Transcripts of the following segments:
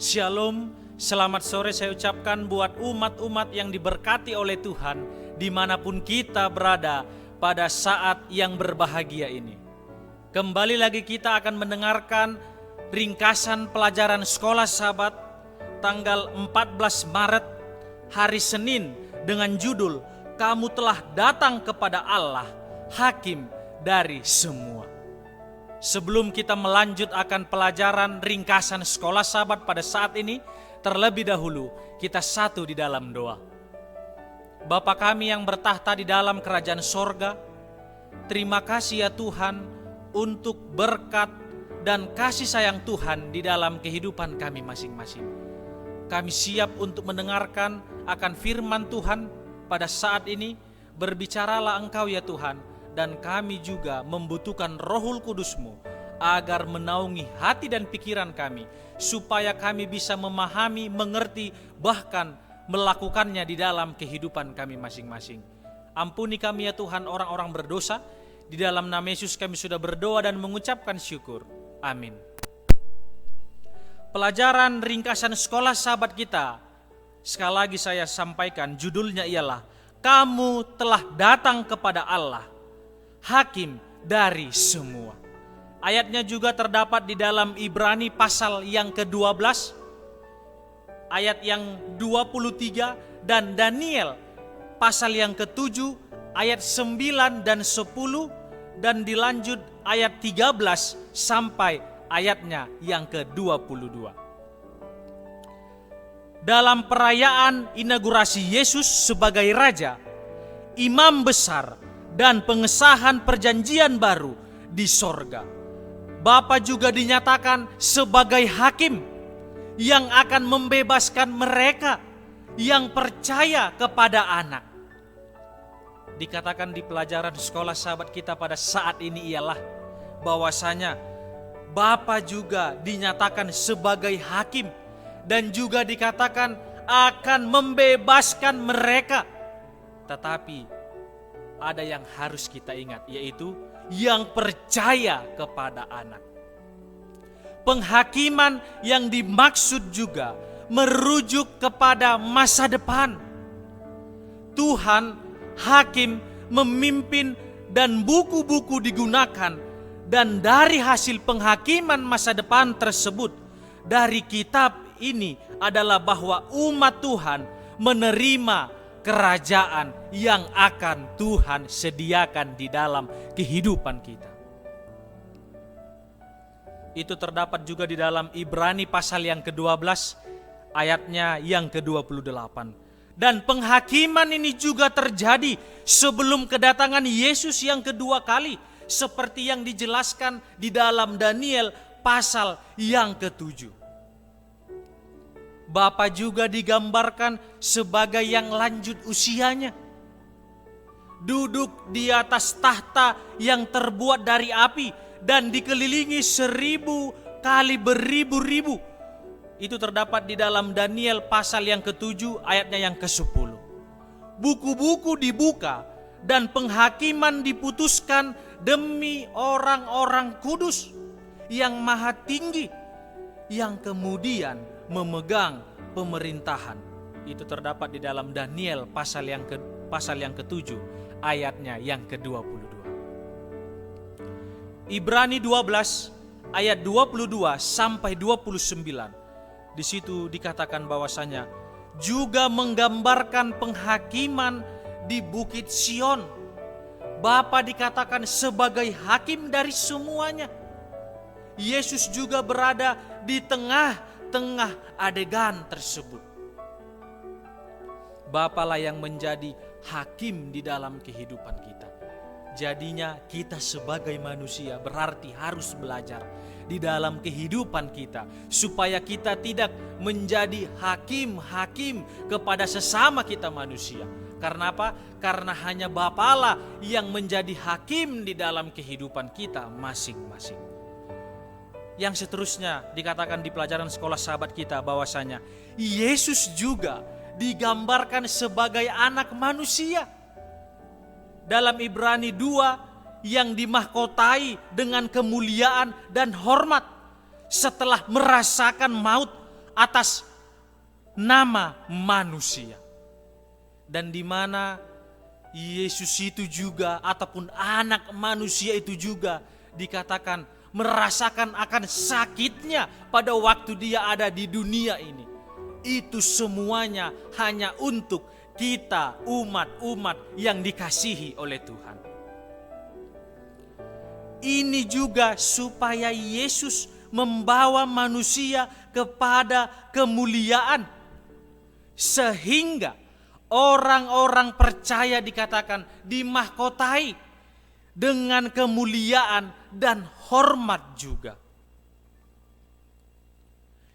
Shalom, selamat sore saya ucapkan buat umat-umat yang diberkati oleh Tuhan dimanapun kita berada pada saat yang berbahagia ini. Kembali lagi kita akan mendengarkan ringkasan pelajaran Sekolah Sabat tanggal 14 Maret hari Senin dengan judul Kamu telah datang kepada Allah, Hakim dari semua. Sebelum kita melanjut akan pelajaran ringkasan Sekolah Sabat pada saat ini, terlebih dahulu kita satu di dalam doa. Bapa kami yang bertahta di dalam kerajaan sorga, terima kasih ya Tuhan untuk berkat dan kasih sayang Tuhan di dalam kehidupan kami masing-masing. Kami siap untuk mendengarkan akan firman Tuhan pada saat ini. Berbicaralah Engkau ya Tuhan, dan kami juga membutuhkan Rohul Kudus-Mu agar menaungi hati dan pikiran kami, supaya kami bisa memahami, mengerti, bahkan melakukannya di dalam kehidupan kami masing-masing. Ampuni kami ya Tuhan orang-orang berdosa. Di dalam nama Yesus kami sudah berdoa dan mengucapkan syukur. Amin. Pelajaran ringkasan Sekolah Sabat kita, sekali lagi saya sampaikan, judulnya ialah Kamu telah datang kepada Allah, Hakim dari semua. Ayatnya juga terdapat di dalam Ibrani pasal yang ke-12, ayat yang 23, dan Daniel pasal yang ke-7, ayat 9 dan 10, dan dilanjut ayat 13 sampai ayatnya yang ke-22. Dalam perayaan inaugurasi Yesus sebagai Raja, Imam Besar, dan pengesahan perjanjian baru di sorga, Bapa juga dinyatakan sebagai hakim yang akan membebaskan mereka yang percaya kepada anak. Dikatakan di pelajaran Sekolah Sabat kita pada saat ini ialah bahwasanya Bapa juga dinyatakan sebagai hakim dan juga dikatakan akan membebaskan mereka. Tetapi ada yang harus kita ingat, yaitu yang percaya kepada anak. Penghakiman yang dimaksud juga merujuk kepada masa depan. Tuhan, hakim, memimpin, dan buku-buku digunakan. Dan dari hasil penghakiman masa depan tersebut, dari kitab ini adalah bahwa umat Tuhan menerima kerajaan yang akan Tuhan sediakan di dalam kehidupan kita. Itu terdapat juga di dalam Ibrani pasal yang ke-12 ayatnya yang ke-28. Dan penghakiman ini juga terjadi sebelum kedatangan Yesus yang kedua kali, seperti yang dijelaskan di dalam Daniel pasal yang ke-7. Bapa juga digambarkan sebagai yang lanjut usianya, duduk di atas tahta yang terbuat dari api dan dikelilingi 1000 kali beribu-ribu. Itu terdapat di dalam Daniel pasal yang ke-7 ayatnya yang ke-10. Buku-buku dibuka dan penghakiman diputuskan demi orang-orang kudus yang maha tinggi, yang kemudian memegang pemerintahan. Itu terdapat di dalam Daniel pasal yang ke-7 ayatnya yang ke-22. Ibrani 12 ayat 22 sampai 29. Di situ dikatakan bahwasanya juga menggambarkan penghakiman di Bukit Sion. Bapa dikatakan sebagai hakim dari semuanya. Yesus juga berada di tengah adegan tersebut. Bapalah yang menjadi hakim di dalam kehidupan kita. Jadinya kita sebagai manusia berarti harus belajar di dalam kehidupan kita, supaya kita tidak menjadi hakim kepada sesama kita manusia. Karena apa? Karena hanya Bapalah yang menjadi hakim di dalam kehidupan kita masing-masing. Yang seterusnya dikatakan di pelajaran Sekolah Sabat kita bahwasanya Yesus juga digambarkan sebagai anak manusia. Dalam Ibrani 2 yang dimahkotai dengan kemuliaan dan hormat setelah merasakan maut, atas nama manusia. Dan di mana Yesus itu juga ataupun anak manusia itu juga dikatakan merasakan akan sakitnya pada waktu dia ada di dunia ini. Itu semuanya hanya untuk kita umat-umat yang dikasihi oleh Tuhan. Ini juga supaya Yesus membawa manusia kepada kemuliaan. Sehingga orang-orang percaya dikatakan dimahkotai dengan kemuliaan dan hormat juga.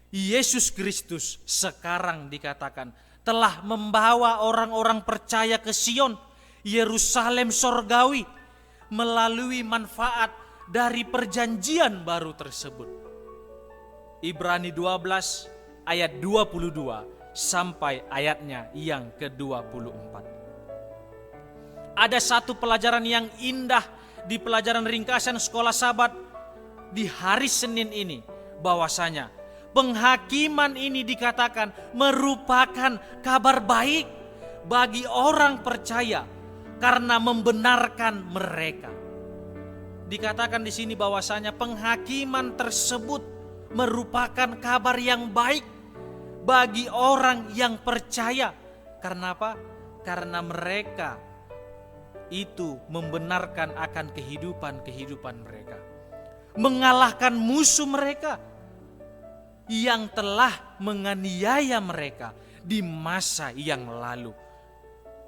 Yesus Kristus sekarang dikatakan telah membawa orang-orang percaya ke Sion, Yerusalem sorgawi, melalui manfaat dari perjanjian baru tersebut. Ibrani 12 ayat 22 sampai ayatnya yang ke-24. Ada satu pelajaran yang indah di pelajaran ringkasan sekolah Sabat di hari Senin ini, bahwasanya penghakiman ini dikatakan merupakan kabar baik bagi orang percaya karena membenarkan mereka. Dikatakan di sini bahwasanya penghakiman tersebut merupakan kabar yang baik bagi orang yang percaya. Karena apa? Karena mereka itu membenarkan akan kehidupan mereka, mengalahkan musuh mereka yang telah menganiaya mereka di masa yang lalu.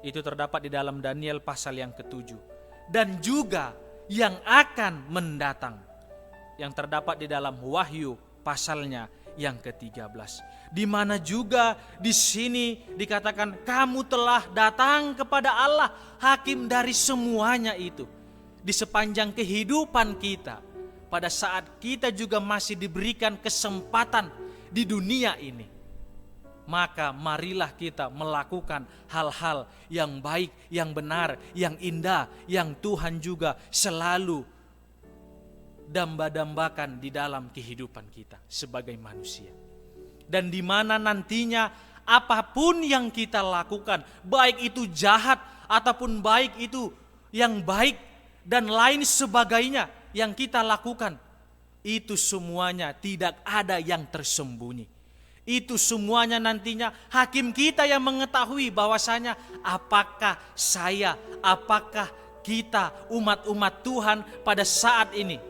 Itu terdapat di dalam Daniel pasal yang ke-7. Dan juga yang akan mendatang, yang terdapat di dalam Wahyu pasalnya yang ke-13. Di mana juga di sini dikatakan kamu telah datang kepada Allah, hakim dari semuanya itu. Di sepanjang kehidupan kita, pada saat kita juga masih diberikan kesempatan di dunia ini, maka marilah kita melakukan hal-hal yang baik, yang benar, yang indah, yang Tuhan juga selalu damba-dambakan di dalam kehidupan kita sebagai manusia. Dan di mana nantinya apapun yang kita lakukan, baik itu jahat ataupun baik itu yang baik dan lain sebagainya yang kita lakukan, itu semuanya tidak ada yang tersembunyi. Itu semuanya nantinya hakim kita yang mengetahui bahwasanya apakah saya, apakah kita umat-umat Tuhan pada saat ini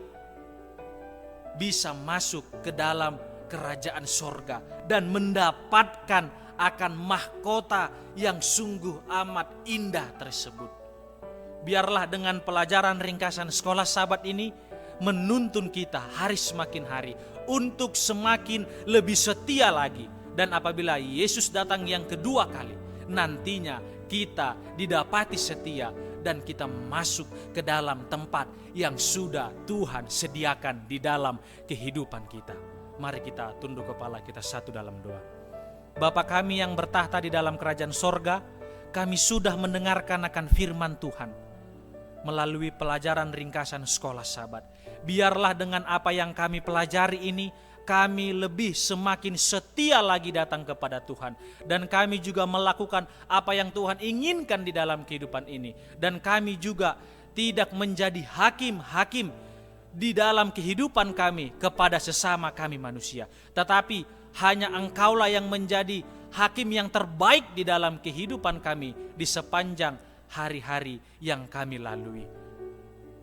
bisa masuk ke dalam kerajaan sorga dan mendapatkan akan mahkota yang sungguh amat indah tersebut. Biarlah dengan pelajaran ringkasan sekolah Sabat ini menuntun kita hari semakin hari untuk semakin lebih setia lagi. Dan apabila Yesus datang yang kedua kali, nantinya kita didapati setia dan kita masuk ke dalam tempat yang sudah Tuhan sediakan di dalam kehidupan kita. Mari kita tunduk kepala kita satu dalam doa. Bapa kami yang bertahta di dalam kerajaan sorga, kami sudah mendengarkan akan firman Tuhan melalui pelajaran ringkasan sekolah Sabat. Biarlah dengan apa yang kami pelajari ini, kami lebih semakin setia lagi datang kepada Tuhan. Dan kami juga melakukan apa yang Tuhan inginkan di dalam kehidupan ini. Dan kami juga tidak menjadi hakim-hakim di dalam kehidupan kami kepada sesama kami manusia. Tetapi hanya Engkaulah yang menjadi hakim yang terbaik di dalam kehidupan kami di sepanjang hari-hari yang kami lalui.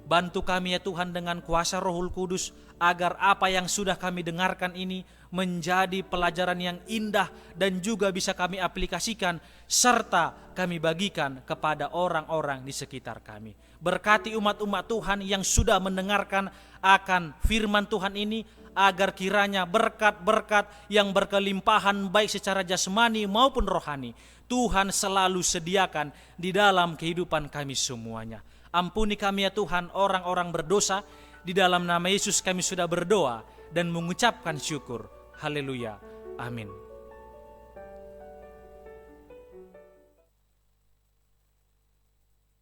Bantu kami ya Tuhan dengan kuasa Rohul Kudus, agar apa yang sudah kami dengarkan ini menjadi pelajaran yang indah dan juga bisa kami aplikasikan serta kami bagikan kepada orang-orang di sekitar kami. Berkati umat-umat Tuhan yang sudah mendengarkan akan firman Tuhan ini, agar kiranya berkat-berkat yang berkelimpahan baik secara jasmani maupun rohani Tuhan selalu sediakan di dalam kehidupan kami semuanya. Ampuni kami ya Tuhan orang-orang berdosa. Di dalam nama Yesus kami sudah berdoa dan mengucapkan syukur. Haleluya. Amin.